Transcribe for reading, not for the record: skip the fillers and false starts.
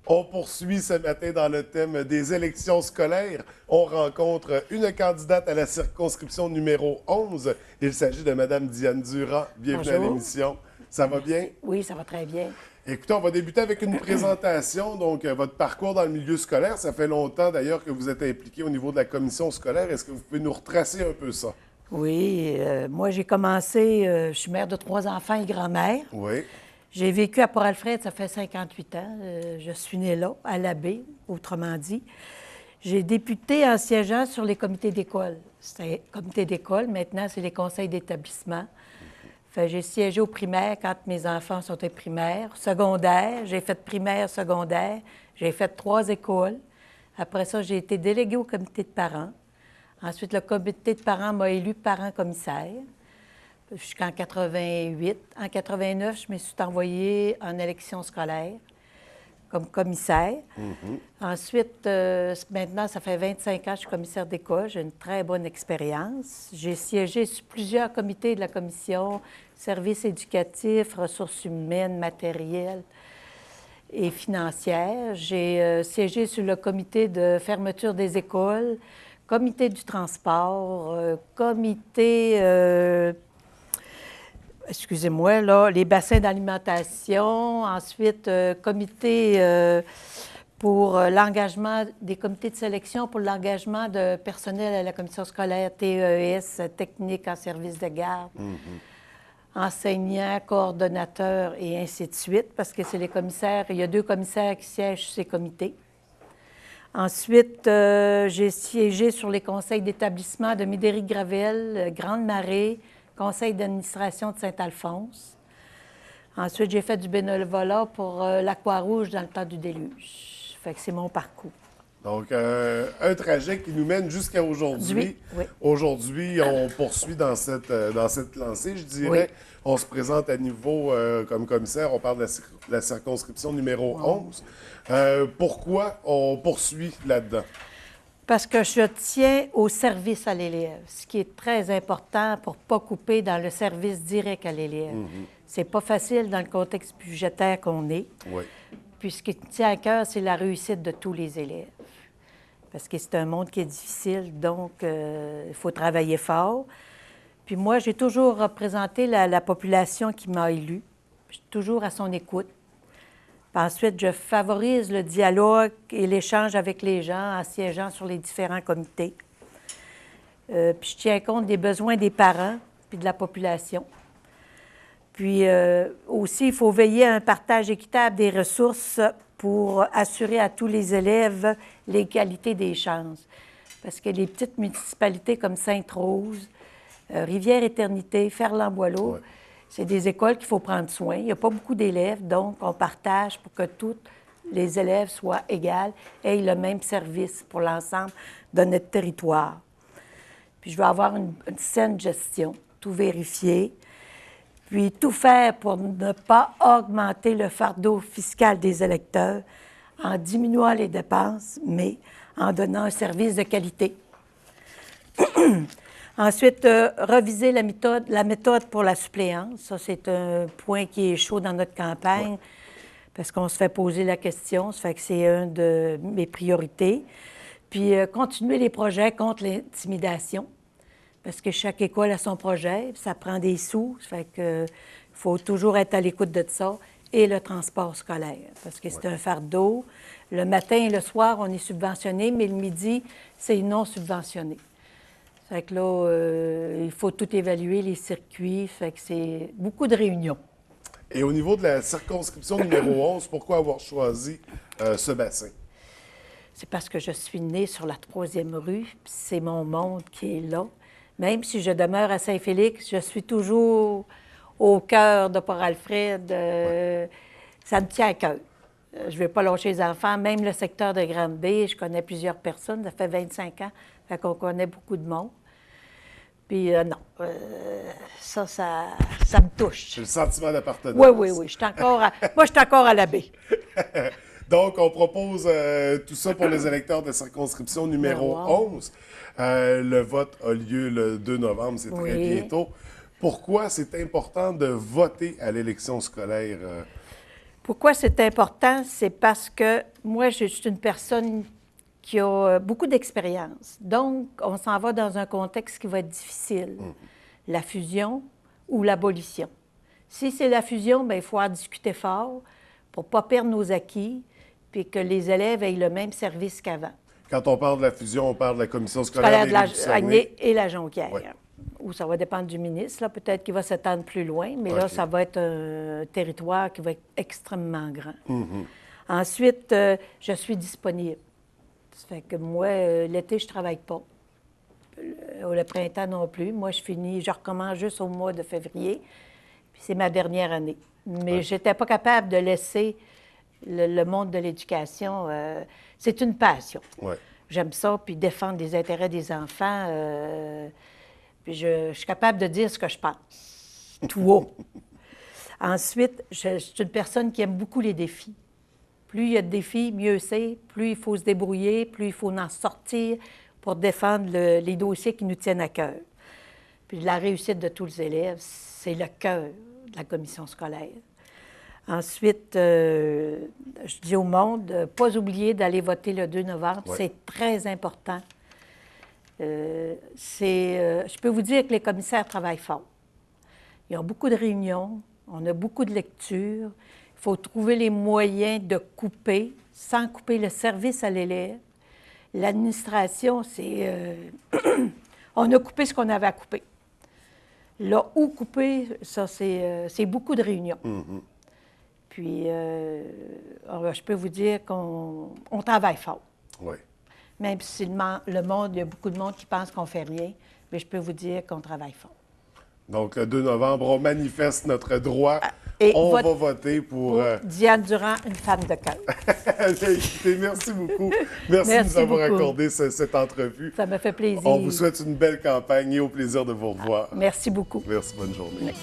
On poursuit ce matin dans le thème des élections scolaires. On rencontre une candidate à la circonscription numéro 11. Il s'agit de Mme Diane Durand. Bienvenue à Bonjour. l'émission. Ça va bien? Oui, ça va très bien. Écoutez, on va débuter avec une présentation. Donc, votre parcours dans le milieu scolaire, ça fait longtemps d'ailleurs que vous êtes impliqué au niveau de la commission scolaire. Est-ce que vous pouvez nous retracer un peu ça? Oui, moi j'ai commencé, je suis mère de 3 enfants et grand-mère. Oui. J'ai vécu à Port-Alfred, ça fait 58 ans. Je suis née là, à l'abbé, autrement dit. J'ai débuté en siégeant sur les comités d'école. C'était comité d'école, maintenant c'est les conseils d'établissement. J'ai siégé au primaire quand mes enfants sont au primaire. Secondaire, j'ai fait primaire, secondaire. J'ai fait 3 écoles. Après ça, j'ai été déléguée au comité de parents. Ensuite, le comité de parents m'a élu parent commissaire jusqu'en 88. En 89, je me suis envoyée en élection scolaire comme commissaire. Ensuite, maintenant, ça fait 25 ans que je suis commissaire d'école. J'ai une très bonne expérience. J'ai siégé sur plusieurs comités de la commission, services éducatifs, ressources humaines, matérielles et financières. J'ai siégé sur le comité de fermeture des écoles, comité du transport, comité, excusez-moi, là, les bassins d'alimentation, ensuite comité pour l'engagement des comités de sélection pour l'engagement de personnel à la commission scolaire, TES, technique en service de garde, enseignants, coordonnateurs et ainsi de suite, parce que c'est les commissaires, il y a 2 commissaires qui siègent sur ces comités. Ensuite, j'ai siégé sur les conseils d'établissement de Médéric-Gravel, Grande-Marée, conseil d'administration de Saint-Alphonse. Ensuite, j'ai fait du bénévolat pour la Croix-Rouge dans le temps du déluge. Fait que c'est mon parcours. Donc, un trajet qui nous mène jusqu'à aujourd'hui. Oui. Aujourd'hui, on poursuit dans cette lancée, je dirais. Oui. On se présente à niveau comme commissaire. On parle de la circonscription numéro 11. Pourquoi on poursuit là-dedans? Parce que je tiens au service à l'élève, ce qui est très important pour ne pas couper dans le service direct à l'élève. C'est pas facile dans le contexte budgétaire qu'on est. Oui. Puis ce qui me tient à cœur, c'est la réussite de tous les élèves. Parce que c'est un monde qui est difficile, donc il faut travailler fort. Puis moi, j'ai toujours représenté la population qui m'a élue. Je suis toujours à son écoute. Puis ensuite, je favorise le dialogue et l'échange avec les gens en siégeant sur les différents comités. Puis je tiens compte des besoins des parents puis de la population. Puis aussi, il faut veiller à un partage équitable des ressources pour assurer à tous les élèves l'égalité des chances. Parce que les petites municipalités comme Sainte-Rose, Rivière-Éternité, Ferland-Boileau, Ouais. c'est des écoles qu'il faut prendre soin. Il n'y a pas beaucoup d'élèves, donc on partage pour que tous les élèves soient égaux et aient le même service pour l'ensemble de notre territoire. Puis je veux avoir une saine gestion, tout vérifier, puis tout faire pour ne pas augmenter le fardeau fiscal des électeurs en diminuant les dépenses, mais en donnant un service de qualité. Ensuite, reviser la méthode pour la suppléance. Ça, c'est un point qui est chaud dans notre campagne parce qu'on se fait poser la question. Ça fait que c'est une de mes priorités. Puis, continuer les projets contre l'intimidation parce que chaque école a son projet. Ça prend des sous. Ça fait que faut toujours être à l'écoute de ça. Et le transport scolaire parce que c'est un fardeau. Le matin et le soir, on est subventionné, mais le midi, c'est non subventionné. Fait que là, il faut tout évaluer, les circuits. Fait que c'est beaucoup de réunions. Et au niveau de la circonscription numéro 11, pourquoi avoir choisi ce bassin? C'est parce que je suis née sur la 3e rue, puis c'est mon monde qui est là. Même si je demeure à Saint-Félix, je suis toujours au cœur de Port-Alfred. Ça me tient à cœur. Je ne vais pas lâcher les enfants. Même le secteur de Grande-Bay, je connais plusieurs personnes. Ça fait 25 ans. Fait qu'on connaît beaucoup de monde. Puis non, ça me touche. C'est le sentiment d'appartenance. Oui. Moi, je suis encore à l'abbé. Donc, on propose tout ça pour les électeurs de circonscription numéro 11. Le vote a lieu le 2 novembre, c'est très bientôt. Pourquoi c'est important de voter à l'élection scolaire? Pourquoi c'est important? C'est parce que moi, je suis une personne qui a beaucoup d'expérience. Donc, on s'en va dans un contexte qui va être difficile. La fusion ou l'abolition. Si c'est la fusion, bien, il faut en discuter fort pour ne pas perdre nos acquis puis que les élèves aient le même service qu'avant. Quand on parle de la fusion, on parle de la commission Scolaire scolaire de Saguenay et la Jonquière. Oui. Ou ça va dépendre du ministre. Là, peut-être qu'il va s'étendre plus loin, mais là, ça va être un territoire qui va être extrêmement grand. Ensuite, je suis disponible. Ça fait que moi, l'été, je ne travaille pas. Le printemps non plus. Moi, je recommence juste au mois de février. Puis c'est ma dernière année. Mais je n'étais pas capable de laisser le monde de l'éducation. C'est une passion. Ouais. J'aime ça, puis défendre les intérêts des enfants. Puis je suis capable de dire ce que je pense, tout haut. Ensuite, je suis une personne qui aime beaucoup les défis. Plus il y a de défis, mieux c'est. Plus il faut se débrouiller, plus il faut en sortir pour défendre les dossiers qui nous tiennent à cœur. Puis la réussite de tous les élèves, c'est le cœur de la commission scolaire. Ensuite, je dis au monde, pas oublier d'aller voter le 2 novembre. Ouais. C'est très important. Je peux vous dire que les commissaires travaillent fort. Ils ont beaucoup de réunions, on a beaucoup de lectures. Il faut trouver les moyens de couper, sans couper le service à l'élève. L'administration, on a coupé ce qu'on avait à couper. Là, où couper, ça, c'est beaucoup de réunions. Puis, je peux vous dire qu'on travaille fort. Oui. Même si le monde, il y a beaucoup de monde qui pense qu'on ne fait rien, mais je peux vous dire qu'on travaille fort. Donc, le 2 novembre, on manifeste notre droit. Et on va voter pour... Diane Durand, une femme de cœur. Écoutez, merci beaucoup. Merci de nous avoir accordé cette entrevue. Ça me fait plaisir. On vous souhaite une belle campagne et au plaisir de vous revoir. Merci beaucoup. Merci, bonne journée.